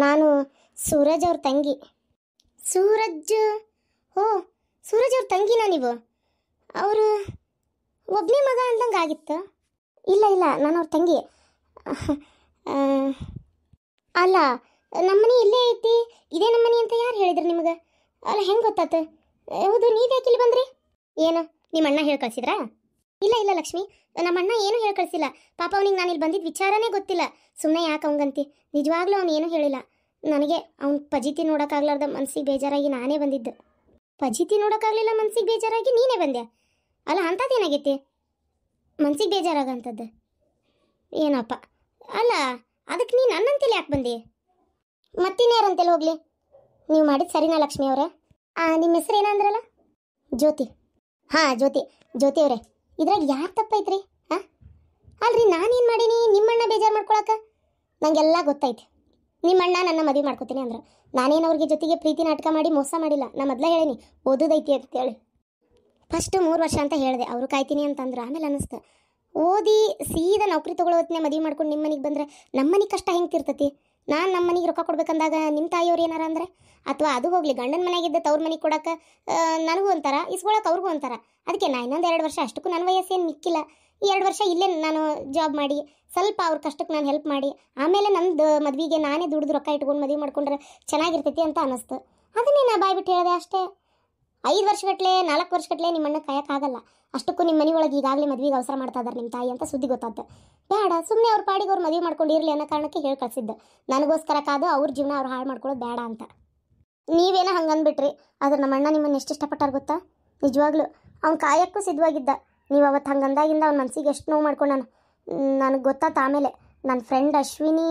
ನಾನು ಸೂರಜ್ ಅವ್ರ ತಂಗಿ. ಸೂರಜ್? ಓ, ಸೂರಜ್ ಅವ್ರ ತಂಗಿನಾ ನೀವು? ಅವರು ಒಬ್ಬನೇ ಮಗ ಅಂದಂಗೆ ಆಗಿತ್ತು. ಇಲ್ಲ ಇಲ್ಲ, ನಾನು ಅವ್ರ ತಂಗಿ. ಅಲ್ಲ, ನಮ್ಮನೆ ಇಲ್ಲೇ ಐತಿ, ಇದೇ ನಮ್ಮನೆ ಅಂತ ಯಾರು ಹೇಳಿದ್ರಿ ನಿಮಗೆ? ಅಲ್ಲ, ಹೆಂಗೆ ಗೊತ್ತಾತು? ಹೌದು, ನೀವು ಯಾಕೆ ಇಲ್ಲಿ ಬಂದ್ರಿ? ಏನು, ನಿಮ್ಮ ಅಣ್ಣ ಹೇಳಿ ಕಳಿಸಿದ್ರಾ? ಇಲ್ಲ ಇಲ್ಲ ಲಕ್ಷ್ಮಿ, ನಮ್ಮ ಅಣ್ಣ ಏನೂ ಹೇಳಿ ಕಳಿಸಿಲ್ಲ. ಪಾಪ ಅವ್ನಿಗೆ ನಾನು ಇಲ್ಲಿ ಬಂದಿದ್ದ ವಿಚಾರನೇ ಗೊತ್ತಿಲ್ಲ. ಸುಮ್ಮನೆ ಯಾಕೆ ಅವಂಗಂತಿ? ನಿಜವಾಗ್ಲೂ ಅವ್ನು ಏನೂ ಹೇಳಿಲ್ಲ ನನಗೆ. ಅವ್ನು ಪಜಿತಿ ನೋಡೋಕ್ಕಾಗ್ಲಾರ್ದ ಮನ್ಸಿಗೆ ಬೇಜಾರಾಗಿ ನಾನೇ ಬಂದಿದ್ದೆ. ಪಜಿತಿ ನೋಡೋಕ್ಕಾಗಲಿಲ್ಲ ಮನ್ಸಿಗೆ ಬೇಜಾರಾಗಿ ನೀನೇ ಬಂದೆ? ಅಲ್ಲ, ಅಂಥದ್ದೇನಾಗೈತಿ ಮನ್ಸಿಗೆ ಬೇಜಾರಾಗಂಥದ್ದು? ಏನಪ್ಪ, ಅಲ್ಲ ಅದಕ್ಕೆ ನೀನು ನನ್ನಂತೇಳಿ ಯಾಕೆ ಬಂದಿ? ಮತ್ತಿನ್ಯಾರಂತೇಳಿ ಹೋಗಲಿ? ನೀವು ಮಾಡಿದ್ದು ಸರಿನಾ ಲಕ್ಷ್ಮಿ ಅವರೇ? ನಿಮ್ಮ ಹೆಸರು ಏನಂದ್ರಲ್ಲ? ಜ್ಯೋತಿ. ಹಾಂ, ಜ್ಯೋತಿ. ಜ್ಯೋತಿ ಅವರೇ, ಇದ್ರಾಗ ಯಾರು ತಪ್ಪೈತ್ರಿ? ಹಾಂ, ಅಲ್ರಿ, ನಾನೇನು ಮಾಡೀನಿ ನಿಮ್ಮಣ್ಣ ಬೇಜಾರು ಮಾಡ್ಕೊಳಕ್ಕೆ? ನನಗೆಲ್ಲ ಗೊತ್ತೈತಿ. ನಿಮ್ಮಣ್ಣ ನನ್ನ ಮದುವೆ ಮಾಡ್ಕೋತೀನಿ ಅಂದ್ರೆ ನಾನೇನು ಅವ್ರಿಗೆ ಜೊತೆಗೆ ಪ್ರೀತಿ ನಾಟಕ ಮಾಡಿ ಮೋಸ ಮಾಡಿಲ್ಲ. ನಾ ಮೊದಲೇ ಹೇಳೀನಿ ಓದೋದೈತಿ ಅಂತೇಳಿ. ಫಸ್ಟು 3 ವರ್ಷ ಅಂತ ಹೇಳಿದೆ, ಅವರು ಕಾಯ್ತೀನಿ ಅಂತಂದ್ರೆ. ಆಮೇಲೆ ಅನ್ನಿಸ್ತು ಓದಿ ಸೀದಾ ನೌಕರಿ ತೊಗೊಳೋತ್ನೇ ಮದುವೆ ಮಾಡ್ಕೊಂಡು ನಿಮ್ಮ ಮನೆಗೆ ಬಂದರೆ ನಮ್ಮ ಮನೆಗೆ ಕಷ್ಟ ಹೆಂಗೆ ತಿರ್ತೈತಿ? ನಾನು ನಮ್ಮ ಮನೆಗೆ ರೊಕ್ಕ ಕೊಡ್ಬೇಕಂದಾಗ ನಿಮ್ಮ ತಾಯಿಯವ್ರು ಏನಾರ ಅಂದ್ರೆ, ಅಥವಾ ಅದು ಹೋಗಲಿ ಗಂಡನ ಮನೆಯಾಗಿದ್ದ ತವ್ರ ಮನೆಗೆ ಕೊಡೋಕೆ ನನಗೂ ಅಂತಾರ, ಇಸ್ಕೊಳಕ್ಕೆ ಅವ್ರಿಗೂ ಅಂತಾರ. ಅದಕ್ಕೆ ನಾ ಇನ್ನೊಂದು 2 ವರ್ಷ, ಅಷ್ಟಕ್ಕೂ ನನ್ನ ವಯಸ್ಸೇನು ಮಿಕ್ಕಿಲ್ಲ, ಈ 2 ವರ್ಷ ಇಲ್ಲೇ ನಾನು ಜಾಬ್ ಮಾಡಿ ಸ್ವಲ್ಪ ಅವ್ರ ಕಷ್ಟಕ್ಕೆ ನಾನು ಹೆಲ್ಪ್ ಮಾಡಿ ಆಮೇಲೆ ನಂದು ಮದುವೆಗೆ ನಾನೇ ದುಡ್ದು ರೊಕ್ಕ ಇಟ್ಕೊಂಡು ಮದುವೆ ಮಾಡ್ಕೊಂಡ್ರೆ ಚೆನ್ನಾಗಿರ್ತೈತಿ ಅಂತ ಅನ್ನಿಸ್ತು. ಅದನ್ನೇ ನಾ ಬಾಯ್ಬಿಟ್ಟು ಹೇಳಿದೆ ಅಷ್ಟೇ. 5 ವರ್ಷಗಟ್ಟಲೆ 4 ವರ್ಷಗಟ್ಟಲೆ ನಿಮ್ಮಣ್ಣ ಕಾಯಕ್ಕಾಗಲ್ಲ. ಅಷ್ಟಕ್ಕೂ ನಿಮ್ಮ ಮನೆ ಒಳಗೆ ಈಗಾಗಲೇ ಮದುವೆಗೆ ಅವಸರ ಮಾಡ್ತಾ ಇದ್ದಾರೆ ನಿಮ್ಮ ತಾಯಿ ಅಂತ ಸುದ್ದಿ ಗೊತ್ತಾಯ್ತು. ಬೇಡ, ಸುಮ್ಮನೆ ಅವ್ರ ಪಾಡಿಗೆ ಅವ್ರು ಮದುವೆ ಮಾಡ್ಕೊಂಡಿರಲಿ ಅನ್ನೋ ಕಾರಣಕ್ಕೆ ಹೇಳಿ ಕಳಿಸಿದ್ದೆ. ನನಗೋಸ್ಕರ ಕಾದು ಅವ್ರ ಜೀವನ ಅವ್ರು ಹಾಳು ಮಾಡ್ಕೊಳ್ಳೋದು ಬೇಡ ಅಂತ. ನೀವೇನೋ ಹಂಗೆ ಅಂದ್ಬಿಟ್ರಿ. ಆದ್ರೆ ನಮ್ಮ ಅಣ್ಣ ನಿಮ್ಮನ್ನು ಎಷ್ಟು ಇಷ್ಟಪಟ್ಟಾರ ಗೊತ್ತಾ? ನಿಜವಾಗ್ಲೂ ಅವ್ನು ಕಾಯಕ್ಕೂ ಸಿದ್ಧವಾಗಿದ್ದ. ನೀವು ಅವತ್ತು ಹಂಗೆ ಅಂದಾಗಿಂದ ಅವ್ನ ಮನಸ್ಸಿಗೆ ಎಷ್ಟು ನೋವು ಮಾಡ್ಕೊಂಡಾನು ನನಗೆ ಗೊತ್ತಾಯ್ತು. ಆಮೇಲೆ ನನ್ನ ಫ್ರೆಂಡ್ ಅಶ್ವಿನಿ,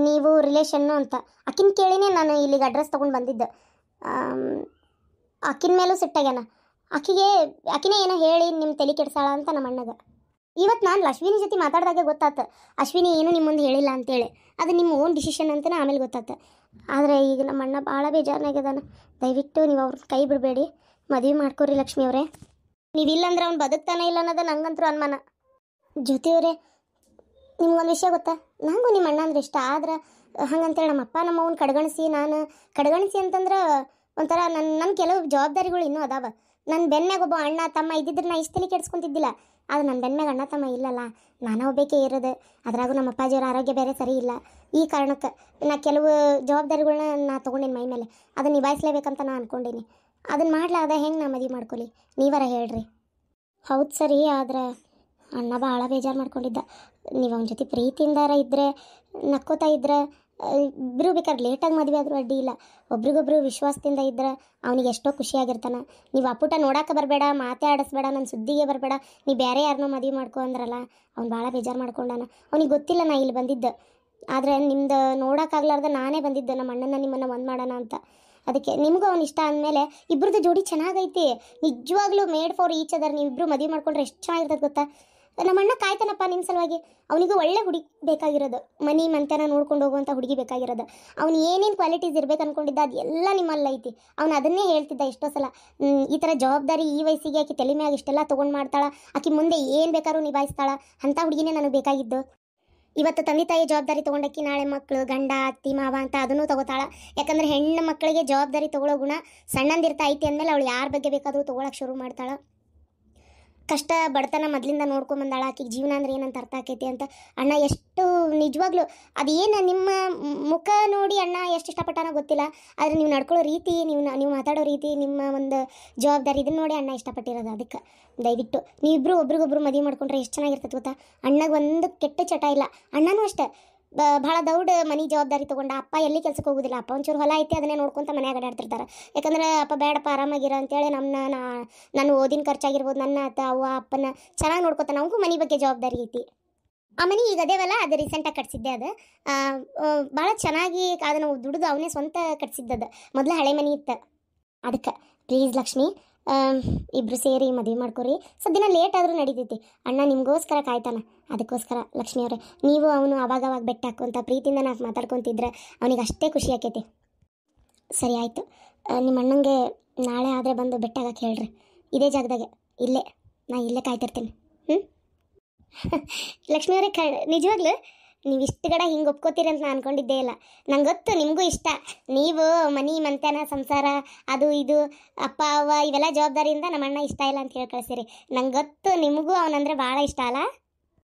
ನೀವು ರಿಲೇಷನ್ನು ಅಂತ ಆಕಿನ ಕೇಳಿನೇ ನಾನು ಇಲ್ಲಿಗೆ ಅಡ್ರೆಸ್ ತೊಗೊಂಡು ಬಂದಿದ್ದೆ. ಆಕಿನ ಮೇಲೂ ಸಿಟ್ಟಾಗ್ಯಾನ. ಆಕಿನೇ ಏನೋ ಹೇಳಿ ನಿಮ್ಮ ತಲೆ ಕೆಡ್ಸಾಳ ಅಂತ ನಮ್ಮ ಅಣ್ಣಗೆ. ಇವತ್ತು ನಾನು ಅಶ್ವಿನಿ ಜೊತೆ ಮಾತಾಡಿದಾಗೆ ಗೊತ್ತಾಯ್ತು ಅಶ್ವಿನಿ ಏನು ನಿಮ್ಮ ಮುಂದೆ ಹೇಳಿಲ್ಲ ಅಂತೇಳಿ. ಅದು ನಿಮ್ಮ ಓನ್ ಡಿಸಿಷನ್ ಅಂತಲೇ ಆಮೇಲೆ ಗೊತ್ತಾಯ್ತು. ಆದರೆ ಈಗ ನಮ್ಮ ಅಣ್ಣ ಭಾಳ ಬೇಜಾರನಾಗ್ಯದಾನ. ದಯವಿಟ್ಟು ನೀವು ಅವ್ರ ಕೈ ಬಿಡಬೇಡಿ, ಮದುವೆ ಮಾಡ್ಕೊರಿ ಲಕ್ಷ್ಮಿ ಅವರೇ. ನೀವಿಲ್ಲಂದ್ರೆ ಅವ್ನು ಬದುಕ್ತಾನೆ ಇಲ್ಲ ಅನ್ನೋದು ನಂಗಂತರೂ ಅನುಮಾನ. ಜ್ಯೋತಿಯವರೇ, ನಿಮ್ಗೊಂದು ವಿಷಯ ಗೊತ್ತಾ? ನನಗೂ ನಿಮ್ಮ ಅಣ್ಣ ಅಂದ್ರೆ ಇಷ್ಟ. ಆದ್ರೆ ಹಂಗಂತೇಳಿ ನಮ್ಮ ಅಪ್ಪ ನಮ್ಮ ಅವ್ನ ಕಡೆಗಣಿಸಿ ಅಂತಂದ್ರೆ ಒಂಥರ ನನ್ನ ಕೆಲವು ಜವಾಬ್ದಾರಿಗಳು ಇನ್ನೂ ಅದಾವ. ನನ್ನ ಬೆನ್ಮ್ಯಾಗ ಒಬ್ಬ ಅಣ್ಣ ತಮ್ಮ ಇದ್ದಿದ್ರೆ ನಾ ಇಷ್ಟಲ್ಲಿ ಕೆಡ್ಸ್ಕೊತಿದ್ದಿಲ್ಲ. ಆದರೆ ನನ್ನ ಬೆನ್ಮ್ಯಾಗ ಅಣ್ಣ ತಮ್ಮ ಇಲ್ಲಲ್ಲ, ನಾನು ಒಬ್ಬಾಕೆ ಇರೋದು. ಅದ್ರಾಗೂ ನಮ್ಮ ಅಪ್ಪಾಜಿಯವ್ರ ಆರೋಗ್ಯ ಬೇರೆ ಸರಿ ಇಲ್ಲ. ಈ ಕಾರಣಕ್ಕೆ ನಾ ಕೆಲವು ಜವಾಬ್ದಾರಿಗಳನ್ನ ನಾ ತೊಗೊಂಡಿನಿ ಮೈ ಮೇಲೆ. ಅದನ್ನು ನಿಭಾಯಿಸ್ಲೇಬೇಕಂತ ನಾನು ಅಂದ್ಕೊಂಡೀನಿ. ಅದನ್ನು ಮಾಡ್ಲಾರ್ದ ಹೆಂಗೆ ನಾ ಮದುವೆ ಮಾಡ್ಕೊಲಿ? ನೀವರ ಹೇಳ್ರಿ. ಹೌದು ಸರಿ, ಆದ್ರೆ ಅಣ್ಣ ಭಾಳ ಬೇಜಾರು ಮಾಡ್ಕೊಂಡಿದ್ದ. ನೀವು ಅವನ ಜೊತೆ ಪ್ರೀತಿಯಿಂದಾರ ಇದ್ದರೆ, ನಕ್ಕೋತಾ ಇದ್ರೆ, ಇಬ್ಬರು ಬೇಕಾದ್ರೆ ಲೇಟಾಗಿ ಮದುವೆ ಆದರೂ ಅಡ್ಡಿ ಇಲ್ಲ. ಒಬ್ರಿಗೊಬ್ರು ವಿಶ್ವಾಸದಿಂದ ಇದ್ರೆ ಅವನಿಗೆ ಎಷ್ಟೋ ಖುಷಿಯಾಗಿರ್ತಾನೆ. ನೀವು ಅಪ್ಪುಟ ನೋಡೋಕೆ ಬರಬೇಡ, ಮಾತೇ ಆಡಿಸ್ಬೇಡ, ನನ್ನ ಸುದ್ದಿಗೆ ಬರಬೇಡ, ನೀ ಬೇರೆ ಯಾರನ್ನೋ ಮದುವೆ ಮಾಡ್ಕೊ ಅಂದ್ರಲ್ಲ, ಅವ್ನು ಭಾಳ ಬೇಜಾರು ಮಾಡ್ಕೊಂಡಾನ. ಅವನಿಗೆ ಗೊತ್ತಿಲ್ಲ ನಾ ಇಲ್ಲಿ ಬಂದಿದ್ದೆ. ಆದರೆ ನಿಮ್ದು ನೋಡೋಕ್ಕಾಗ್ಲಾರ್ದ ನಾನೇ ಬಂದಿದ್ದೆ ನಮ್ಮ ಅಣ್ಣನ ನಿಮ್ಮನ್ನು ಒಂದು ಮಾಡೋಣ ಅಂತ. ಅದಕ್ಕೆ ನಿಮಗೂ ಅವ್ನು ಇಷ್ಟ ಅಂದಮೇಲೆ ಇಬ್ಬರದ್ದು ಜೋಡಿ ಚೆನ್ನಾಗೈತಿ. ನಿಜವಾಗ್ಲೂ ಮೇಡ್ ಫಾರ್ ಈಚ್ ಅದರ್. ನೀವಿಬ್ಬರು ಮದುವೆ ಮಾಡ್ಕೊಂಡ್ರೆ ಎಷ್ಟು ಚೆನ್ನಾಗಿರ್ತದೆ ಗೊತ್ತಾ? ನಮ್ಮ ಅಣ್ಣ ಕಾಯ್ತಾನಪ್ಪ ನಿಮ್ಮ ಸಲುವಾಗಿ. ಅವನಿಗೂ ಒಳ್ಳೆ ಹುಡುಗಿ ಬೇಕಾಗಿರೋದು, ಮನಿ ಮಂತನ ನೋಡ್ಕೊಂಡು ಹೋಗುವಂಥ ಹುಡುಗಿ ಬೇಕಾಗಿರೋದು. ಅವ್ನು ಏನೇನು ಕ್ವಾಲಿಟೀಸ್ ಇರ್ಬೇಕು ಅಂದ್ಕೊಂಡಿದ್ದ ಅದೆಲ್ಲ ನಿಮ್ಮಲ್ಲಿ ಐತಿ. ಅವ್ನು ಅದನ್ನೇ ಹೇಳ್ತಿದ್ದ ಎಷ್ಟೋ ಸಲ. ಈ ಥರ ಜವಾಬ್ದಾರಿ ಈ ವಯಸ್ಸಿಗೆ ಆಕೆ ತಲೆ ಮ್ಯಾಗ ಇಷ್ಟೆಲ್ಲ ತೊಗೊಂಡು ಮಾಡ್ತಾಳ, ಆಕೆ ಮುಂದೆ ಏನು ಬೇಕಾದ್ರೂ ನಿಭಾಯಿಸ್ತಾಳ, ಅಂಥ ಹುಡುಗಿನೇ ನನಗೆ ಬೇಕಾಗಿದ್ದು. ಇವತ್ತು ತಂದೆ ತಾಯಿ ಜವಾಬ್ದಾರಿ ತೊಗೊಂಡಕ್ಕಿ ನಾಳೆ ಮಕ್ಕಳು, ಗಂಡ, ಅತ್ತಿ, ಮಾವ ಅಂತ ಅದನ್ನು ತಗೋತಾಳ. ಯಾಕಂದ್ರೆ ಹೆಣ್ಣು ಮಕ್ಕಳಿಗೆ ಜವಾಬ್ದಾರಿ ತೊಗೊಳ್ಳೋ ಗುಣ ಸಣ್ಣಂದಿರ್ತಾ ಐತಿ ಅಂದಮೇಲೆ ಅವಳು ಯಾರ ಬಗ್ಗೆ ಬೇಕಾದರೂ ತೊಗೊಳಕ್ಕೆ ಶುರು ಮಾಡ್ತಾಳೆ. ಕಷ್ಟ ಬಡತನ ಮೊದಲಿಂದ ನೋಡ್ಕೊಂಬಂದಾಳ. ಆಕೆಗೆ ಜೀವನ ಅಂದ್ರೆ ಏನಂತ ಅರ್ಥ ಆಕೈತಿ ಅಂತ ಅಣ್ಣ ಎಷ್ಟು ನಿಜವಾಗ್ಲೂ ಅದೇನು ನಿಮ್ಮ ಮುಖ ನೋಡಿ ಅಣ್ಣ ಎಷ್ಟು ಇಷ್ಟಪಟ್ಟಾನೋ ಗೊತ್ತಿಲ್ಲ. ಆದರೆ ನೀವು ನಡ್ಕೊಳ್ಳೋ ರೀತಿ, ನೀವು ಮಾತಾಡೋ ರೀತಿ, ನಿಮ್ಮ ಒಂದು ಜವಾಬ್ದಾರಿ ಇದನ್ನ ನೋಡಿ ಅಣ್ಣ ಇಷ್ಟಪಟ್ಟಿರೋದು. ಅದಕ್ಕೆ ದಯವಿಟ್ಟು ನೀವಿಬ್ಬರು ಒಬ್ರಿಗೊಬ್ರು ಮದುವೆ ಮಾಡ್ಕೊಂಡ್ರೆ ಎಷ್ಟು ಚೆನ್ನಾಗಿರ್ತದೆ ಗೊತ್ತಾ? ಅಣ್ಣಗೆ ಒಂದು ಕೆಟ್ಟ ಚಟ ಇಲ್ಲ. ಅಣ್ಣನೂ ಅಷ್ಟೇ ಭಾಳ ದೌಡ್ ಮನೆ ಜವಾಬ್ದಾರಿ ತೊಗೊಂಡ. ಅಪ್ಪ ಎಲ್ಲಿ ಕೆಲ್ಸಕ್ಕೆ ಹೋಗೋದಿಲ್ಲ. ಅಪ್ಪ ಒಂಚೂರು ಹೊಲ ಐತಿ, ಅದನ್ನೇ ನೋಡ್ಕೊತ ಮನ್ಯಾಗ ಅಡ್ಡಾಡ್ತಿರ್ತಾರೆ. ಯಾಕಂದ್ರೆ ಅಪ್ಪ ಬೇಡಪ್ಪ ಆರಾಮಾಗಿರೋ ಅಂತೇಳಿ ನಾನು ಓದಿನ ಖರ್ಚಾಗಿರ್ಬೋದು, ನನ್ನ ಅವ್ವ ಅಪ್ಪನ ಚೆನ್ನಾಗಿ ನೋಡ್ಕೊತಾನೆ. ಅವನಿಗೂ ಮನೆ ಬಗ್ಗೆ ಜವಾಬ್ದಾರಿ ಐತಿ. ಆ ಮನೆ ಈಗ ಅದೇವಲ್ಲ, ಅದು ರೀಸೆಂಟಾಗಿ ಕಟ್ಸಿದ್ದೆ. ಅದು ಭಾಳ ಚೆನ್ನಾಗಿ ಅದನ್ನು ದುಡಿದು ಅವನೇ ಸ್ವಂತ ಕಟ್ಸಿದ್ದದು. ಮೊದಲು ಹಳೆ ಮನೆ ಇತ್ತು. ಅದಕ್ಕೆ ಪ್ಲೀಸ್ ಲಕ್ಷ್ಮಿ, ಇಬ್ಬರು ಸೇರಿ ಮದುವೆ ಮಾಡ್ಕೊರಿ. ಸ್ವಲ್ಪ ದಿನ ಲೇಟ್ ಆದರೂ ನಡೀತೈತಿ. ಅಣ್ಣ ನಿಮಗೋಸ್ಕರ ಕಾಯ್ತಾನೆ. ಅದಕ್ಕೋಸ್ಕರ ಲಕ್ಷ್ಮಿ ಅವರೇ, ನೀವು ಅವನು ಅವಾಗವಾಗ ಬೆಟ್ಟ ಹಾಕುವಂಥ ಪ್ರೀತಿಯಿಂದ ನಾವು ಮಾತಾಡ್ಕೊತಿದ್ರೆ ಅವನಿಗೆ ಅಷ್ಟೇ ಖುಷಿ ಆಕೈತಿ. ಸರಿ ಆಯಿತು, ನಿಮ್ಮ ಅಣ್ಣಂಗೆ ನಾಳೆ ಆದರೆ ಬಂದು ಬೆಟ್ಟಾಗಕ್ಕೆ ಹೇಳ್ರಿ. ಇದೇ ಜಾಗದಾಗೆ ನಾ ಇಲ್ಲೇ ಕಾಯ್ತಿರ್ತೀನಿ. ಲಕ್ಷ್ಮಿ ಅವರೇ, ನಿಜವಾಗ್ಲೂ ನೀವು ಇಷ್ಟು ಗಡ ಹಿಂಗೆ ಒಪ್ಕೋತೀರಿ ಅಂತ ನಾನು ಅನ್ಕೊಂಡಿದ್ದೇ ಇಲ್ಲ. ನಂಗೆ ಗೊತ್ತು ನಿಮಗೂ ಇಷ್ಟ. ನೀವು ಮನಿ ಮಂತನ ಸಂಸಾರ ಅದು ಇದು ಅಪ್ಪ ಅವ್ವ ಇವೆಲ್ಲ ಜವಾಬ್ದಾರಿಯಿಂದ ನಮ್ಮ ಅಣ್ಣ ಇಷ್ಟ ಇಲ್ಲ ಅಂತ ಹೇಳಿ ಕಳಿಸಿರಿ. ನಂಗೆ ಗೊತ್ತು ನಿಮಗೂ ಅವನಂದ್ರೆ ಭಾಳ ಇಷ್ಟ ಅಲ್ಲ.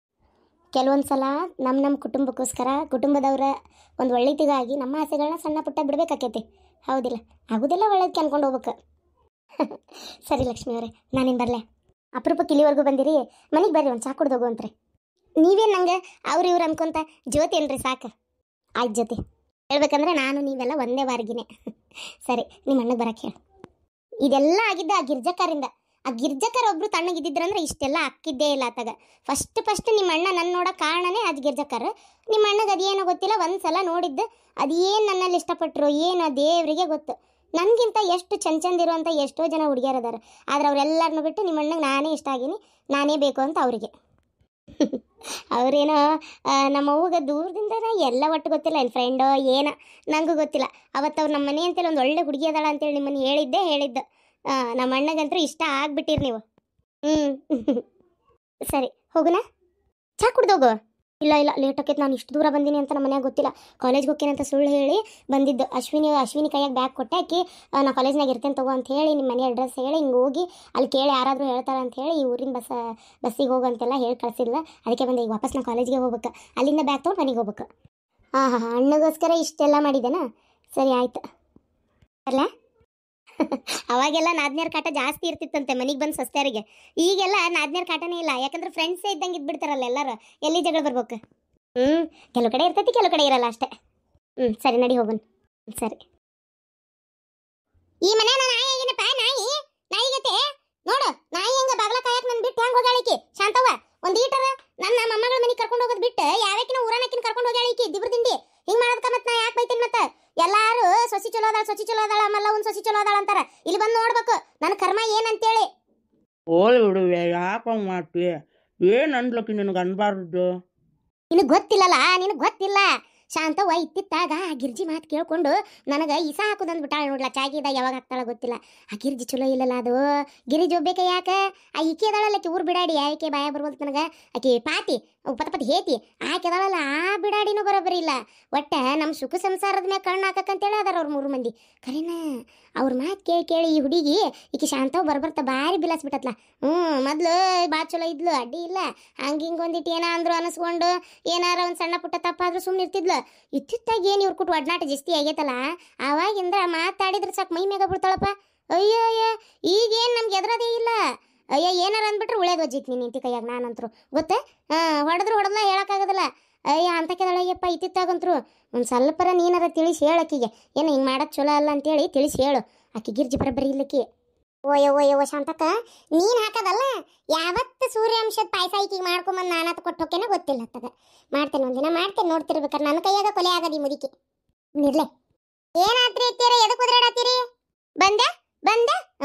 ಕೆಲವೊಂದು ಸಲ ನಮ್ಮ ಕುಟುಂಬಕ್ಕೋಸ್ಕರ ಕುಟುಂಬದವರ ಒಂದು ಒಳ್ಳೆತಿಗಾಗಿ ನಮ್ಮ ಆಸೆಗಳನ್ನ ಸಣ್ಣ ಪುಟ್ಟ ಬಿಡ್ಬೇಕಾಕೈತಿ. ಹೌದಿಲ್ಲ? ಆಗೋದೆಲ್ಲ ಒಳ್ಳೇದಕ್ಕೆ ಅನ್ಕೊಂಡು ಹೋಗ್ಬೇಕು. ಸರಿ ಲಕ್ಷ್ಮಿ ಅವರೇ, ನಾನೇನು ಬರಲೆ? ಅಪರೂಪಕ್ಕೆ ಇಲ್ಲಿವರೆಗೂ ಬಂದಿರಿ, ಮನೆಗೆ ಬರ್ರಿ, ಒಂದು ಚಾ ಕುಡ್ದು ಹೋಗುವಂತ್ರಿ. ನೀವೇನು ನಂಗೆ ಅವ್ರು ಇವ್ರು ಅನ್ಕೊಂತ ಜ್ಯೋತಿ ಏನ್ರಿ ಸಾಕು. ಆಯ್ತು ಜ್ಯೋತಿ, ಹೇಳ್ಬೇಕಂದ್ರೆ ನಾನು ನೀವೆಲ್ಲ ಒಂದೇ ವಾರಗಿನೇ. ಸರಿ, ನಿಮ್ಮ ಅಣ್ಣಗೆ ಬರಕ್ಕೆ ಹೇಳು. ಇದೆಲ್ಲ ಆಗಿದ್ದ ಆ ಗಿರ್ಜಕ್ಕರಿಂದ. ಆ ಗಿರ್ಜಕ್ಕರ್ ಒಬ್ರು ತಣ್ಣಗಿದ್ದಿದ್ರಂದ್ರೆ ಇಷ್ಟೆಲ್ಲ ಅಕ್ಕಿದ್ದೇ ಇಲ್ಲ ಆತಾಗ. ಫಸ್ಟ್ ನಿಮ್ಮ ಅಣ್ಣ ನನ್ನ ನೋಡೋ ಕಾರಣನೇ ಅದು ಗಿರ್ಜಕ್ಕರ್. ನಿಮ್ಮ ಅಣ್ಣಗೆ ಅದೇನೋ ಗೊತ್ತಿಲ್ಲ, ಒಂದು ಸಲ ನೋಡಿದ್ದು ಅದೇನು ನನ್ನಲ್ಲಿ ಇಷ್ಟಪಟ್ಟರು ಏನೋ ದೇವರಿಗೆ ಗೊತ್ತು. ನನಗಿಂತ ಎಷ್ಟು ಚಂದಿರುವಂಥ ಎಷ್ಟೋ ಜನ ಹುಡುಗಿಯರದಾರ, ಆದ್ರೆ ಅವರೆಲ್ಲರನ್ನೂ ಬಿಟ್ಟು ನಿಮ್ಮ ಅಣ್ಣಗೆ ನಾನೇ ಇಷ್ಟ ಆಗೀನಿ, ನಾನೇ ಬೇಕು ಅಂತ ಅವರಿಗೆ. ಅವರೇನೋ ನಮ್ಮ ಅವ್ವಗೆ ದೂರದಿಂದನೇ ಎಲ್ಲ ಒಟ್ಟು ಗೊತ್ತಿಲ್ಲ, ಏನು ಫ್ರೆಂಡೋ ಏನೋ ನನಗೂ ಗೊತ್ತಿಲ್ಲ. ಅವತ್ತು ಅವ್ರು ನಮ್ಮ ಮನೆ ಅಂತೇಳಿ ಒಂದು ಒಳ್ಳೆ ಹುಡುಗಿ ಅದಾಳ ಅಂತೇಳಿ ನಿಮ್ಮನ್ನು ಹೇಳಿದ್ದು. ನಮ್ಮ ಅಣ್ಣಗಂತೂ ಇಷ್ಟ ಆಗ್ಬಿಟ್ಟಿರಿ ನೀವು. ಸರಿ ಹೋಗುನಾ? ಚಾ ಕುಡ್ದೋಗು. ಇಲ್ಲ ಲೇಟ್ ಆಕೈತೆ, ನಾನು ಇಷ್ಟು ದೂರ ಬಂದೀನಿ ಅಂತ ನಮ್ಮ ಮನ್ಯಾಗ ಗೊತ್ತಿಲ್ಲ. ಕಾಲೇಜ್ಗೆ ಹೋಗ್ತೀನಿ ಅಂತ ಸುಳ್ಳು ಹೇಳಿ ಬಂದಿದ್ದು. ಅಶ್ವಿನಿ ಕೈಯಾಗ ಬ್ಯಾಗ್ ಕೊಟ್ಟೆ, ಆಕಿ ನಾ ಕಾಲೇಜ್ನಾಗ ಇರ್ತೇನೆ ತಗೋ ಅಂತ ಹೇಳಿ ನಿಮ್ಮ ಮನೆ ಅಡ್ರೆಸ್ ಹೇಳಿ ಹಿಂಗೆ ಹೋಗಿ ಅಲ್ಲಿ ಕೇಳಿ ಯಾರಾದರೂ ಹೇಳ್ತಾರೆ ಅಂತ ಹೇಳಿ ಈ ಊರಿನ ಬಸ್ಸಿಗೆ ಹೋಗಂತೆಲ್ಲ ಹೇಳಿ ಕಳಿಸಿಲ್ಲ. ಅದಕ್ಕೆ ಬಂದೆ. ಈಗ ವಾಪಸ್ ನಾ ಕಾಲೇಜ್ಗೆ ಹೋಗ್ಬೇಕು, ಅಲ್ಲಿಂದ ಬ್ಯಾಗ್ ತೊಗೊಂಡು ಮನೆಗೆ ಹೋಗ್ಬೇಕು. ಹಾಂ ಅಣ್ಣಗೋಸ್ಕರ ಇಷ್ಟೆಲ್ಲ ಮಾಡಿದ್ದೇನಾ? ಸರಿ ಆಯ್ತು, ಅಲ್ಲ. ಅವಾಗೆಲ್ಲ ನಾದ್ನೇರ್ ಕಾಟ ಜಾಸ್ತಿ ಇರ್ತಿತ್ತಂತೆ ಮನೆಗೆ ಬಂದು ಸಸ್ತ್ಯಾರಿಗೆ. ಈಗೆಲ್ಲ ನಾದ್ನೇರ್ ಕಾಟನೇ ಇಲ್ಲ, ಯಾಕಂದ್ರೆ ಫ್ರೆಂಡ್ಸೇ ಇದ್ದಂಗೆ ಇದ್ಬಿಡ್ತಾರಲ್ಲ ಎಲ್ಲರೂ. ಎಲ್ಲಿ ಜಗಳ ಬರ್ಬೇಕು? ಕೆಲವು ಕಡೆ ಇರ್ತೈತಿ, ಕೆಲವು ಕಡೆ ಇರಲ್ಲ ಅಷ್ಟೇ. ಸರಿ ನಡಿ ಹೋಗೋಣ. ಸರಿ. ಈ ಮನೆ ನಾಯಿ ಆಗಿನಪ್ಪ, ನಾಯಿಗತೆ ನೋಡು. ನಾಯಿ ಹೆಂಗ ಬಾಗ್ಲ ಕಾಯಕ್ ನನ್ ಬಿಟ್ಟು ಹೆಂಗ್ ಹೋಗ್ಯಾಳಿಕಿ ಶಾಂತವ್ವ. ಒಂದ್ ಈಟರ ನನ್ನ ಮೊಮ್ಮಗಳ ಮನೆಗೆ ಕರ್ಕೊಂಡು ಹೋಗೋದು ಬಿಟ್ಟು ಯಾವಕಿನ ಊರಾನಕಿನ ಕರ್ಕೊಂಡು ಹೋಗ್ಯಾಳಿಕಿ ದಿಬ್ರ ದಿಂಡಿ. ಹಿಂಗ್ ಮಾಡೋದಕ್ಕ ಮತ್ತೆ ನಾ ಯಾಕೆ ಬೈತೀನಿ? ಮತ್ತೆ ಎಲ್ಲಾರು ಸೊಸಿ ಚಲೋ ಅದಾಳ ಆಮೇಲೆ ಒಂದು ಸೊಸಿ ಚಲೋ ಅದಾಳ ಅಂತಾರ. ಇಲ್ಲಿ ಬಂದು ನೋಡ್ಬೇಕು ನನ್ನ ಕರ್ಮ ಏನಂತೇಳಿ. ಓಯ್ ಹುಡುವೆ, ಯಾಕೆ ಮಾಡ್ತೀವಿ? ಏನು ಅನ್ಲಕ್ಕಿ ನಿನಗೆ ಅನ್ಬಾರ್ದು? ನಿನಗೆ ಗೊತ್ತಿಲ್ಲ ಶಾಂತವ್ವ. ಇತ್ತಿತ್ತಾಗ ಆ ಗಿರ್ಜಿ ಮಾತು ಕೇಳ್ಕೊಂಡು ನನಗೆ ಇಸ ಹಾಕೋದಂದು ಬಿಟ್ಟಾಳ ನೋಡ್ಲ. ಚಾಗಿದಾಗ ಯಾವಾಗ ಹಾಕ್ತಾಳ ಗೊತ್ತಿಲ್ಲ. ಆ ಗಿರ್ಜಿ ಚಲೋ ಇಲ್ಲಲ್ಲ, ಅದು ಗಿರಿಜಿ ಒಬ್ಬೇಕ ಯಾಕೆ? ಆ ಈಕೆ ಅದಾಳಲ್ಲ ಆಕೆ ಊರು ಬಿಡಾಡಿ, ಆಕೆ ಬಾಯ ಬರ್ಬೋದು ನನಗೆ. ಆಕೆ ಪಾತಿ ಪತ ಹೇತಿ ಆಕೆ ಅದಾಳಲ್ಲ, ಆ ಬಿಡಾಡಿನೂ ಬರೋಬ್ಬರಿ ಇಲ್ಲ. ಒಟ್ಟ ನಮ್ಮ ಸುಖ ಸಂಸಾರದ ಮ್ಯಾಗ ಕಣ್ಣು ಹಾಕಕ್ಕಂತೇಳಿ ಅದಾರ ಅವ್ರು 3 ಮಂದಿ. ಕರೀನಾ ಅವ್ರ ಮಾತು ಕೇಳಿ ಈ ಹುಡುಗಿ ಈಕೆ ಶಾಂತವ್ ಬರ್ಬರ್ತಾ ಭಾರಿ ಬಿಲಾಸ್ಬಿಟ್ಟತ್ಲ. ಮೊದ್ಲು ಭಾಳ ಚಲೋ ಇದ್ಲು, ಅಡ್ಡಿ ಇಲ್ಲ. ಹಿಂಗೆ ಒಂದಿಟ್ಟು ಏನ ಅಂದ್ರು ಅನಿಸ್ಕೊಂಡು ಏನಾರ ಒಂದು ಸಣ್ಣ ಪುಟ್ಟ ತಪ್ಪಾದ್ರೂ ಸುಮ್ಮನೆ ಇರ್ತಿದ್ಲು. ಇತ್ತಿತ್ತಾಗ ಏನು ಇವ್ರು ಕೊಟ್ಟು ಒಡನಾಟ ಜಾಸ್ತಿ ಆಗೈತಲ್ಲ, ಆವಾಗಿಂದ ಮಾತಾಡಿದ್ರೆ ಸಾಕು ಮೈ ಮ್ಯಾಗ ಬಿಡ್ತಾಳಪ್ಪ. ಅಯ್ಯೋ ಈಗೇನು ನಮ್ಗೆ ಎದ್ರದೇ ಇಲ್ಲ. ಅಯ್ಯ ಏನಾರ ಅಂದ್ಬಿಟ್ರೆ ಉಳೇದು ವಜ್ಜಿತ್ ನೀನು ನಿಂತಿ ಕೈಯಾಗ. ನಾನಂತರು ಗೊತ್ತೇ ಹೊಡೆದ್ಲ ಹೇಳೋಕ್ಕಾಗೋದಿಲ್ಲ. ಅಯ್ಯ ಅಂತಕ್ಕೆದಳಯ್ಯಪ್ಪ. ಇತ್ತಿತ್ತಾಗಂತರು ಒಂದು ಸ್ವಲ್ಪರ ನೀನಾರ ತಿಳಿಸಿ ಹೇಳಕ್ಕಿಗೆ ಏನು ಹಿಂಗೆ ಮಾಡೋದು ಚಲೋ ಅಲ್ಲ ಅಂತೇಳಿ ತಿಳಿಸಿ ಹೇಳು. ಆಕೆ ಗಿರ್ಜಿ ಬರಬರಿ ಇಲ್ಲಕ್ಕಿ. ಓಯವ್ವ ಶಾಂತಕ್ಕ, ನೀನು ಹಾಕೋದಲ್ಲ ಯಾವತ್ತು ಸೂರ್ಯಾಂಶದ ಪಾಯಸ ಈಕಿಗೆ ಮಾಡ್ಕೊಂಬಂದು ನಾನತ್ ಕೊಟ್ಟು ಹೋಗ್ತೇನೆ ಗೊತ್ತಿಲ್ಲ. ಅತ್ತಗ ಮಾಡ್ತೇನೆ, ಒಂದಿನ ಮಾಡ್ತೇನೆ. ನೋಡ್ತಿರ್ಬೇಕಾರೆ ನನ್ನ ಕೈಯಾಗ ಕೊಲೆ ಆಗದಿ ಮುದುಕಿ. ನಿರ್ಲೆ ಏನಾತ್ರಿ ಅತ್ತೀರ? ಎದಕ್ಕೆ ಕುದ್ರಾಡತ್ತೀರಿ? ಬಂದೆ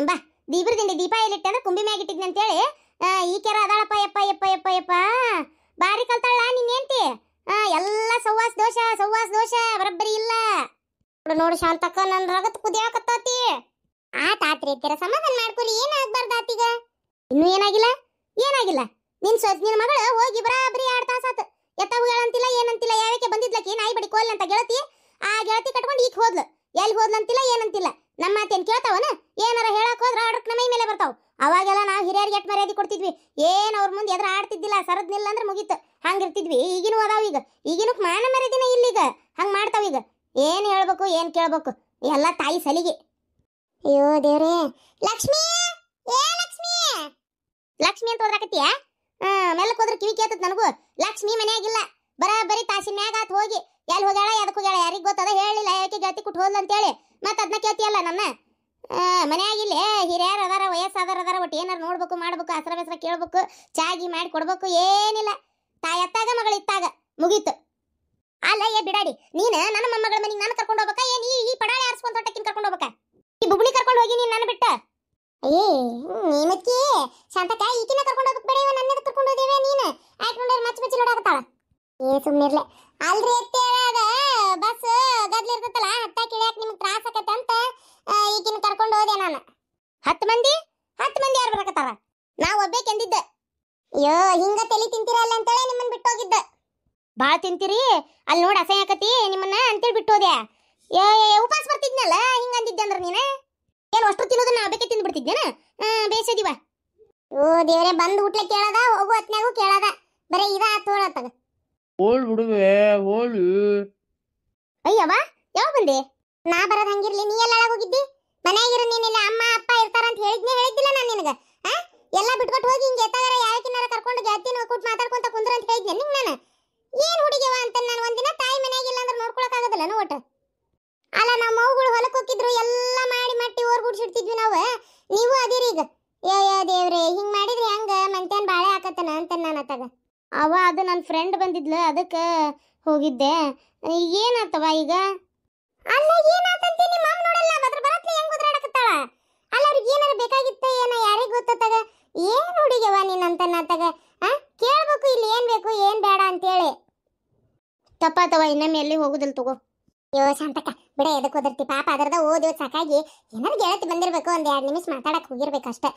ಬಾ. ದೀಪದಿಂದ ದೀಪ ಎಲ್ಲಿಟ್ಟಂದ್ರೆ ಕುಂಬಿ ಮ್ಯಾಗ ಇಟ್ಟಿದ್ನಿ ಅಂತೇಳಿ ಈಕೆರ ಅದಾಳಪ್ಪ. ಯಪ್ಪ ಬಾರಿ ಕಲ್ತಾಳ ನಿನ್ನೇಂತಿ. ಎಲ್ಲ ಸವ್ವಾಸ್ ದೋಷ ಬರಬ್ಬರಿ ಇಲ್ಲ. ನೋಡು ಶಾಂತಕ್ಕ, ನನ್ನ ರಗತ್ ಕುದಿಯಾಕತ್ತಾತಿ. ಆತ್ರಿ ಅತ್ತೀರ, ಸಮಾಧಾನ ಮಾಡ್ಕೊರಿ. ಏನಾಗ್ಬಾರ್ದು ಆತೀಗ? ಇನ್ನೂ ಏನಾಗಿಲ್ಲ. ನಿನ್ನ ಮಗಳು ಹೋಗಿ ಬರಾಬರಿ 2 ತಾಸಾತು. ಎತ್ತವುಗಳಂತಿಲ್ಲ ಏನಂತಿಲ್ಲ. ಯಾವಕ್ಕೆ ಬಂದಿದ್ಲಕ್ಕಿ ನಾಯಿ ಬಡಿ ಕೋಲ್ ಅಂತ ಗೆಳತಿ. ಆ ಗೆಳತಿ ಕಟ್ಕೊಂಡು ಈಗ ಹೋದ್ಲು. ಎಲ್ಲಿ ಹೋದ್ಲಂತಿಲ್ಲ ಏನಂತಿಲ್ಲ. ನಮ್ಮ ಮಾತೇನು ಕೇಳ್ತಾವನ? ಏನಾರ ಹೇಳಕ್ ಹೋದ್ರ ಆಡ್ರಕ್ ನಮ್ಮ ಮೈ ಮೇಲೆ ಬರ್ತಾವ. ಅವಾಗೆಲ್ಲ ನಾವು ಹಿರಿಯರಿಗೆ ಎಟ್ ಮರ್ಯಾದೆ ಕೊಡ್ತಿದ್ವಿ. ಏನು ಅವ್ರ ಮುಂದೆ ಎದ್ರ ಆಡ್ತಿದ್ದಿಲ್ಲ. ಸರದ್ನಿಲ್ಲ ಅಂದ್ರೆ ಮುಗೀತು, ಹಂಗಿರ್ತಿದ್ವಿ. ಈಗಿನೂ ಅದಾವ. ಈಗಿನೂ ಮಾನ ಮರ್ಯಾದಿನ ಇಲ್ಲೀಗ. ಹಂಗೆ ಮಾಡ್ತಾವ ಈಗ. ಏನು ಹೇಳ್ಬೇಕು ಏನು ಕೇಳ್ಬೇಕು ಎಲ್ಲ ತಾಯಿ ಸಲಿಗೆ. ಅಯ್ಯೋ ದೇವ್ರೇ. ಲಕ್ಷ್ಮಿ ಅಂತ ಹೋದ್ರಾಕತ್ತೀಯ? ಮೆಲ್ಲಕ್ಕೆ ಹೋದ್ರೆ ಕಿವಿ ಕೇಳ್ತದ ನನಗೂ. ಲಕ್ಷ್ಮಿ ಮನೆಯಾಗಿಲ್ಲ. ಬರೀ ತಾಸಿನ ಮ್ಯಾಗ ಆತ್ ಹೋಗಿ. ಎಲ್ಲಿ ಹೋಗ್ಯಾಳ ಎದಕ್ಕೆ ಹೋಗ್ಯಾಳ ಯಾರಿಗೆ ಗೊತ್ತದ? ಹೇಳಿಲ್ಲ ಯಾಕೆ ಗೆಳತಿ ಕೊಟ್ಟು ಹೋದ್ಲ ಅಂತೇಳಿ. ಮತ್ತೆ ಅದನ್ನ ಕೇಳ್ತೀಯಲ್ಲ ನನ್ನ. ಮನೆಯಾಗಿಲ್ಲೇ ಹಿರಿಯರು ಅದಾರ, ವಯಸ್ಸಾದಾರ ಒಟ್ಟು ಏನಾರು ನೋಡ್ಬೇಕು ಮಾಡ್ಬೇಕು, ಹಸ್ರ ಕೇಳ್ಬೇಕು, ಚಾಗಿ ಮಾಡಿ ಕೊಡ್ಬೇಕು. ಏನಿಲ್ಲ. ತಾಯಿ ಅತ್ತಾಗ ಮಗಳು ಇತ್ತಾಗ ಮುಗೀತು. ಅಲ್ಲ ಬಿಡಾಡಿ ನೀನು ನನ್ನ ಮೊಮ್ಮಗಳ ಮನೆಗೆ ನಾನು ಕರ್ಕೊಂಡು ಹೋಗ್ಬೇಕಾ? ಏನು ಈ ಪಡಾಳೆ ಆರಿಸ್ಕೊಂತ ಹೊಟ್ಟೆಕಿನ್ ಕರ್ಕೊಂಡು ಹೋಗ್ಬೇಕಾ? ಈ ಬುಬ್ಳಿ ಕರ್ಕೊಂಡು ಹೋಗಿ ನೀನು ನನ್ನ ಬಿಟ್ಟ. ನೀನಕ್ಕೆ ಶಾಂತಕ್ಕ ಈಕಿನ ಕರ್ಕೊಂಡು ಹೋಗಕ್ ಬೇಡ, ನನ್ನ ಕರ್ಕೊಂಡು ಹೋದೇವೆ ನೀನು. ಆಯ್ತು ನೋಡ್ರಿ ಮಚ್ಚ ನೋಡಾಕತ್ತಾಳ. ಸುಮ್ಮನಿರ್ಲೆ. ಅಲ್ರಿ ಎತ್ತೇಳಾಗ ಬಸ್ ಗದ್ಲಿ ಇರ್ತೈತಲ್ಲ, ಹತ್ತಾಕಿ ಇಳ್ಯಾಕ ನಿಮ್ಗೆ ತ್ರಾಸ ಆಕತ್ತೆ ಅಂತ ಈಕಿನ ಕರ್ಕೊಂಡು ಹೋದೆ ನಾನು. 10 ಮಂದಿ ಯಾರು ಬರಕತ್ತಾರ? ನಾವು ಒಬ್ಬೇಕೆಂದಿದ್ದೆ. ಅಯ್ಯೋ ಹಿಂಗ ತಲೆ ತಿಂತೀರಲ್ಲ ಅಂತೇಳಿ ನಿಮ್ಮನ್ನ ಬಿಟ್ಟು ಹೋಗಿದ್ದೆ. ಭಾಳ ತಿಂತೀರಿ ಅಲ್ಲಿ ನೋಡಿ ಅಸಹ್ಯ ಆಕತಿ ನಿಮ್ಮನ್ನ ಅಂತೇಳಿ ಬಿಟ್ಟು ಹೋದೆ. ಏ ಉಪವಾಸ ಬರ್ತಿದ್ನಲ್ಲ ಹಿಂಗ ಅಂದಿದ್ದೆ ಅಂದ್ರೆ ನೀನು ಏನು ಅಷ್ಟು ತಿನ್ನೋದನ್ನ ಬೇಕೆ ತಿಂದ್ಬಿಡ್ತಿದ್ದೇನ? ಬೇಸದಿವ. ಓ ದೇವ್ರೆ, ಬಂದು ಊಟ್ಲೆ ಕೇಳದ ಹೋಗು ಹೊತ್ನ್ಯಾಗೂ ಕೇಳದ, ಬರೀ ಇದ ತೋಳತ್ತಾಗ. ಹೋಳ್ ಬಿಡುವೆ ಹೋಳಿ. ಅಯ್ಯವ್ವ ಯಾವ ಬಂದೆ? ನಾ ಬರೋದ್ ಹಂಗಿರ್ಲಿ, ನೀ ಎಲ್ಲ ಹೋಗಿದ್ದಿ? ಮನ್ಯಾಗಿರು ನೀನಿಲ್ಲ, ಅಮ್ಮ ಅಪ್ಪ ಇರ್ತಾರಂತ ಹೇಳಿದ್ದಿಲ್ಲ ನಾನು ನಿನಗ. ಎಲ್ಲ ಬಿಟ್ಕೊಟ್ಟು ಹೋಗಿ ಹಿಂಗೆ ಎತ್ತಾಗಾರ ಯಾವಕಿನಾರ ಕರ್ಕೊಂಡು ಗೆಳತಿನ ಕೂಟ್ ಮಾತಾಡ್ಕೊಂತ ಕುಂದ್ರ ಅಂತ ಹೇಳಿದ್ನೆ ನಿಂಗೆ ನಾನು. ಏನು ಹುಡುಗಿವ ಅಂತ ನಾನು ಒಂದಿನ ತಾಯಿ ಮನ್ಯಾಗಿಲ್ಲ ಅಂದ್ರೆ ನೋಡ್ಕೊಳಕ್ಕಾಗೋದಿಲ್ಲ ಒಟ್ಟು. ಅಲ್ಲ ನಮ್ಮ ಮೌಗಳು ಹೊಲಕ್ಕೆ ಹೋಗಿದ್ರು, ಎಲ್ಲ ಮಾಡಿ ಮಟ್ಟಿ ಓರ್ ಗುಡ್ಸಿಡ್ತಿದ್ವಿ ನಾವು. ನೀವು ಅದಿರಿ ಈಗ. ಯೋ ದೇವ್ರೆ, ಹಿಂಗ್ ಮಾಡಿದ್ರೆ ಹೆಂಗ ಮಂತ್ಯಾನ್ ಬಾಳೆ ಹಾಕತ್ತನ ಅಂತ ನಾನು ಅತ್ತಾಗ. ಅವ ಅದು ನನ್ನ ಫ್ರೆಂಡ್ ಬಂದಿದ್ಲು, ಅದಕ್ಕೆ ಹೋಗಿದ್ದೆ. ಏನಾತವ ಈಗ? ಅಲ್ಲ ಏನಾತಂತಿ? ನಿಮ್ಮ ಅಮ್ಮ ನೋಡಲ್ಲ ಬದ್ರ ಬರತ್ಲಿ ಹೆಂಗ್ ಉದ್ರಾಡಕತ್ತಾಳ. ಅಲ್ಲ ಅವ್ರಿಗೆ ಏನಾರ ಬೇಕಾಗಿತ್ತ ಏನ ಯಾರಿಗೆ ಗೊತ್ತಾಗ? ಏನು ಹುಡುಗಿವ ನೀನ್ ಅಂತ ನಾತಾಗ ಕೇಳ್ಬೇಕು, ಇಲ್ಲಿ ಏನ್ ಬೇಕು ಏನ್ ಬೇಡ ಅಂತೇಳಿ. ತಪ್ಪಾತವ, ಇನ್ನೊಮ್ಮೆ ಎಲ್ಲಿ ಹೋಗುದಿಲ್ಲ ತಗೋ. ಯೋ ಶಾಂತಕ್ಕ ಬಿಡ, ಎದಕ್ಕೆ ಹೋದಿರ್ತಿ ಪಾಪ, ಅದರದ ಓದಿ ಸಾಕಾಗಿ ಏನಾರು ಗೆಳತಿ ಬಂದಿರ್ಬೇಕು, ಒಂದ್ 2 ನಿಮಿಷ ಮಾತಾಡಕ್ ಹೋಗಿರ್ಬೇಕಷ್ಟೇ.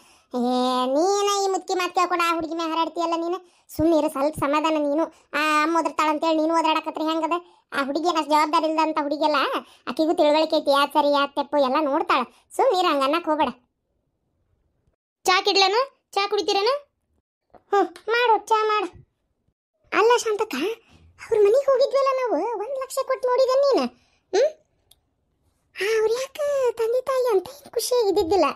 ನೀನ ಈ ಮುತ್ಕಿ ಮಾತು ಕೇಳ್ಕೊಂಡು ಆ ಹುಡುಗಿ ಮೇಲೆ ಹರಾಡ್ತೀಯಲ್ಲ ನೀನು. ಸುಮ್ಮನಿರು, ಸ್ವಲ್ಪ ಸಮಾಧಾನ. ನೀನು ಆ ಅಮ್ಮ ಓದಿರ್ತಾಳ ಅಂತೇಳಿ ನೀನು ಓದಾಡಕತ್ರಿ ಹೆಂಗದ? ಆ ಹುಡುಗಿ ಅಷ್ಟು ಜವಾಬ್ದಾರಿ ಇಲ್ದಂತ ಹುಡುಗಿಯಲ್ಲ, ಆಕಿಗೂ ತಿಳುವಳಿಕೆ ಐತಿ, ಯಾತ್ ಸರಿ ಯಾತ್ ತೆಪ್ಪು ಎಲ್ಲ ನೋಡ್ತಾಳ. ಸುಮ್ಮನಿರು, ಹಂಗ ಅನ್ನಕ್ ಹೋಗ್ಬೇಡ. ಚಾ ಕಿಡ್ಲೇನು? ಚಾ ಕುಡಿತೀರೇನು? ಮಾಡು, ಚಾ ಮಾಡು. ಅಲ್ಲ ಶಾಂತಕ್ಕ, ಅವ್ರ ಮನೆಗೆ ಹೋಗಿದ್ವಲ್ಲ ನಾವು, 1 ಲಕ್ಷ ಕೊಟ್ಟು ನೋಡಿದೆ ನೀನು. ಅವ್ರು ಯಾಕೆ ತಂದೆ ತಾಯಿ ಅಂತ ಖುಷಿಯಾಗಿದ್ದಿದ್ದಿಲ್ಲ.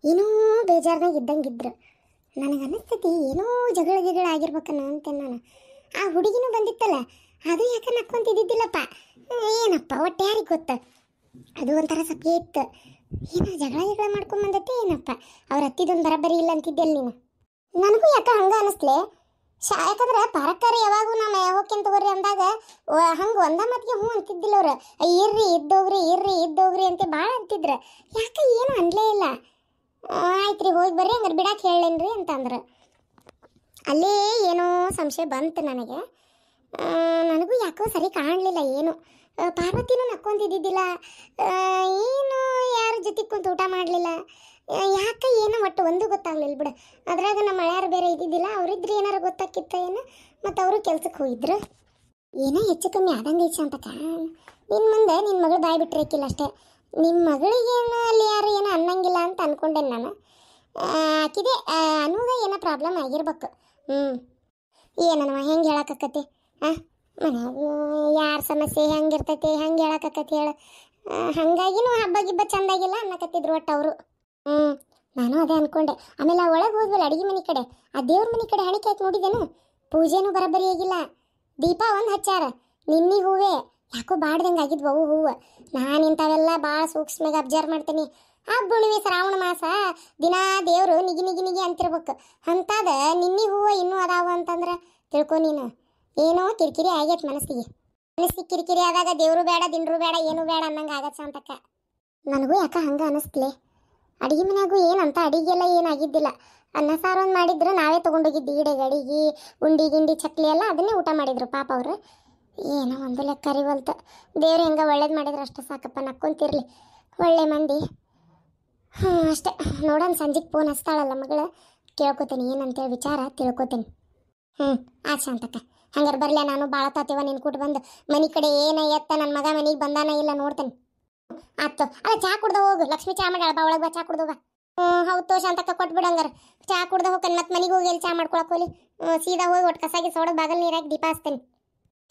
ಏನೋ ಬೇಜಾರ್ನಾಗ ಇದ್ದಂಗಿದ್ರು. ನನಗೆ ಅನ್ನಿಸ್ತೈತಿ ಏನೋ ಜಗಳ ಆಗಿರ್ಬೇಕನ್ನ ಅಂತ ನಾನು. ಆ ಹುಡುಗಿನೂ ಬಂದಿತ್ತಲ್ಲ, ಅದು ಯಾಕೆ ನಕ್ಕೊಂತಿದ್ದಿದ್ದಿಲ್ಲಪ್ಪ. ಏನಪ್ಪ ಒಟ್ಟು ಯಾರಿಗೆ ಗೊತ್ತ, ಅದು ಒಂಥರ ಸಪ್ಗೆ ಇತ್ತು. ಏನೋ ಜಗಳ ಮಾಡ್ಕೊಂಬಂದತ್ತೆ ಏನಪ್ಪ. ಅವ್ರ ಹತ್ತಿದೊಂದು ಬರಬರಿ ಇಲ್ಲ ಅಂತಿದ್ದೆಲ್ಲ ನೀನು. ನನಗೂ ಯಾಕೆ ಹಂಗೆ ಅನ್ನಿಸ್ಲೆ. ಯಾಕಂದ್ರೆ ಪರಕ್ಕಾರ ಯಾವಾಗೂ ನಮ್ಮ ಹೋಗ್ಯಂತ ತಗೋರಿ ಅಂದಾಗ ಹಂಗೆ ಒಂದ ಮತ್ತಿಗೆ ಹ್ಞೂ ಅಂತಿದ್ದಿಲ್ಲ ಅವ್ರು. ಇರ್ರಿ ಇದ್ದೋಗ್ರಿ ಅಂತ ಭಾಳ ಅಂತಿದ್ರು. ಯಾಕೆ ಏನು ಅನ್ಲೇ ಇಲ್ಲ. ಆಯ್ತು ರೀ ಹೋಗಿ ಬರ್ರಿ, ಹಂಗಾರೆ ಬಿಡಾಕೆ ಹೇಳೇನ್ರಿ ಅಂತಂದ್ರೆ. ಅಲ್ಲೇ ಏನೋ ಸಂಶಯ ಬಂತು ನನಗೆ. ನನಗೂ ಯಾಕೋ ಸರಿ ಕಾಣಲಿಲ್ಲ ಏನು. ಪಾರ್ವತಿನೂ ನಕ್ಕೊಂತಿದ್ದಿದ್ದಿಲ್ಲ, ಏನು ಯಾರ ಜೊತೆ ಕುಂತು ಊಟ ಮಾಡಲಿಲ್ಲ. ಯಾಕೆ ಏನೋ ಒಟ್ಟು ಒಂದು ಗೊತ್ತಾಗ್ಲಿಲ್ಲ ಬಿಡು. ಅದ್ರಾಗ ನಮ್ಮ ಮಳೆಯಾರು ಬೇರೆ ಇದ್ದಿದ್ದಿಲ್ಲ, ಅವರಿದ್ರೆ ಏನಾರು ಗೊತ್ತಾಕಿತ್ತ ಏನು. ಮತ್ತು ಅವರು ಕೆಲ್ಸಕ್ಕೆ ಹೋಗಿದ್ರು. ಏನೋ ಹೆಚ್ಚು ಕಮ್ಮಿ ಆದಂಗೆ ಐತೆ ಅಂತಕ್ಕ. ನಿನ್ನ ಮುಂದೆ ನಿನ್ನ ಮಗಳು ಬಾಯಿ ಬಿಟ್ಟಿರಕ್ಕಿಲ್ಲ ಅಷ್ಟೇ. ನಿಮ್ಮ ಮಗಳಿಗೇನು ಅಲ್ಲಿ ಯಾರು ಏನೋ ಅನ್ನಂಗಿಲ್ಲ ಅಂತ ಅಂದ್ಕೊಂಡೆ ನಾನು. ಆಕಿದೆ ಅನ್ನೋದು ಏನೋ ಪ್ರಾಬ್ಲಮ್ ಆಗಿರ್ಬೇಕು. ಏನಮ್ಮ ಹೆಂಗೆ ಹೇಳಕ್ಕಾಕತಿ? ಮನ್ಯಾಗ ಯಾರ ಸಮಸ್ಯೆ ಹೆಂಗಿರ್ತೈತಿ, ಹೆಂಗೆ ಹೇಳಕ್ಕಾಕತಿ ಹೇಳ. ಹಾಗಾಗಿನೂ ಹಬ್ಬ ಗಿಬ್ಬ ಚಂದಾಗಿಲ್ಲ ಅನ್ನಕತ್ತಿದ್ರು ಒಟ್ಟು ಅವರು. ನಾನು ಅದೇ ಅನ್ಕೊಂಡೆ. ಆಮೇಲೆ ಒಳಗೆ ಹೋದ್ವಲ್ಲ ಅಡುಗೆ ಮನೆ ಕಡೆ, ಆ ದೇವ್ರ ಮನೆ ಕಡೆ ಹಣಿಕೆ ಹಾಕಿ ನೋಡಿದೇನು, ಪೂಜೆನೂ ಬರಬರಿ ಆಗಿಲ್ಲ. ದೀಪ ಒಂದು ಹಚ್ಚಾರ, ನಿನ್ನೆ ಹೂವೇ ಯಾಕೋ ಬಾಡ್ದಂಗೆ ಆಗಿದ್ವು ಅವು ಹೂವು. ನಾನು ಇಂಥವೆಲ್ಲ ಭಾಳ ಸೂಕ್ಷ್ಮಾಗಿ ಅಬ್ಸರ್ವ್ ಮಾಡ್ತೀನಿ. ಹಬ್ಬ ಹುಣ್ಣಿಮೆ ಶ್ರಾವಣ ಮಾಸ ದಿನಾ ದೇವರು ನಿಗಿ ಅಂತಿರ್ಬೇಕು. ಅಂತಾದ ನಿನ್ನೆ ಹೂವು ಇನ್ನೂ ಅದಾವ ಅಂತಂದ್ರೆ ತಿಳ್ಕೊ ನೀನು. ಏನೋ ಕಿರಿಕಿರಿ ಆಗೈತೆ ಮನಸ್ಸಿಗೆ ಕಿರಿಕಿರಿ ಆದಾಗ ದೇವರು ಬೇಡ ದಿಂಡ್ರು ಬೇಡ ಏನೂ ಬೇಡ ಅನ್ನಂಗೆ ಆಗತ್ತೆ ಶಾಂತಕ್ಕ. ನನಗೂ ಯಾಕೆ ಹಂಗೆ ಅನ್ನಿಸ್ಲಿ. ಅಡುಗೆ ಮನ್ಯಾಗೂ ಏನಂತ ಅಡಿಗೆಲ್ಲ ಏನಾಗಿದ್ದಿಲ್ಲ. ಅನ್ನ ಸಾರು ಒಂದು ಮಾಡಿದ್ರು, ನಾವೇ ತೊಗೊಂಡೋಗಿದ್ದು ಈಡೆಗೆ ಅಡಿಗೆ ಉಂಡಿ ಗಿಂಡಿ ಚಕ್ಲಿ ಎಲ್ಲ ಅದನ್ನೇ ಊಟ ಮಾಡಿದ್ರು ಪಾಪ ಅವರು. ಏನೋ ಒಂದು ಲೆಕ್ಕ ಅರಿವಲ್ತು. ದೇವ್ರು ಹೆಂಗೆ ಒಳ್ಳೇದು ಮಾಡಿದ್ರೆ ಅಷ್ಟು ಸಾಕಪ್ಪ, ನಕ್ಕೊಂತಿರ್ಲಿ ಒಳ್ಳೆ ಮಂದಿ. ಅಷ್ಟೇ ನೋಡೋಣ, ಸಂಜೆಗೆ ಫೋನ್ ಹಚ್ತಾಳಲ್ಲ ಮಗಳು, ಕೇಳ್ಕೊತೀನಿ ಏನಂತೇಳಿ ವಿಚಾರ ತಿಳ್ಕೊತೀನಿ. ಆಯ್ತು ಶಾಂತಕ್ಕ, ಹಂಗಾರೆ ಬರಲೇ ನಾನು ಭಾಳ ತಾತೀವ ನಿನ್ನ ಕೂಟ ಬಂದು ಮನೆ ಕಡೆ ಏನ ಎತ್ತ ನನ್ನ ಮಗ ಮನೆಗೆ ಬಂದಾನ ಇಲ್ಲ ನೋಡ್ತೇನೆ. ಆಯ್ತು. ಅಲ್ಲ ಚಾ ಕುಡ್ದ ಹೋಗು, ಲಕ್ಷ್ಮಿ ಚಾ ಮಾಡ್ಯಾಳ ಬಾ, ಒಳಗೆ ಬಾ ಚಾ ಕುಡ್ದೋಗ. ಹೌದು ಶಾಂತಕ್ಕ ಕೊಟ್ಬಿಡಂಗಾರ. ಚಾ ಕುಡ್ದ ಹೋಗ್ತಾನೆ, ಮತ್ತೆ ಮನೆಗೆ ಹೋಗಿ ಎಲ್ಲಿ ಚಾ ಮಾಡ್ಕೊಳಕ್ ಹೋಲಿ. ಸೀದಾ ಹೋಗಿ ಒಟ್ಟು ಕಸಾಗಿ ಸೋಡೋದು ಬಾಗಲ್ ನೀರಾಗಿ ದೀಪ ಹಚ್ತೇನೆ.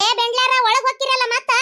ಬೆಂಡ್ಲಾರ ಒಳಗೆ ಹೋಗ್ತಿರಲ್ಲ ಮತ್ತೆ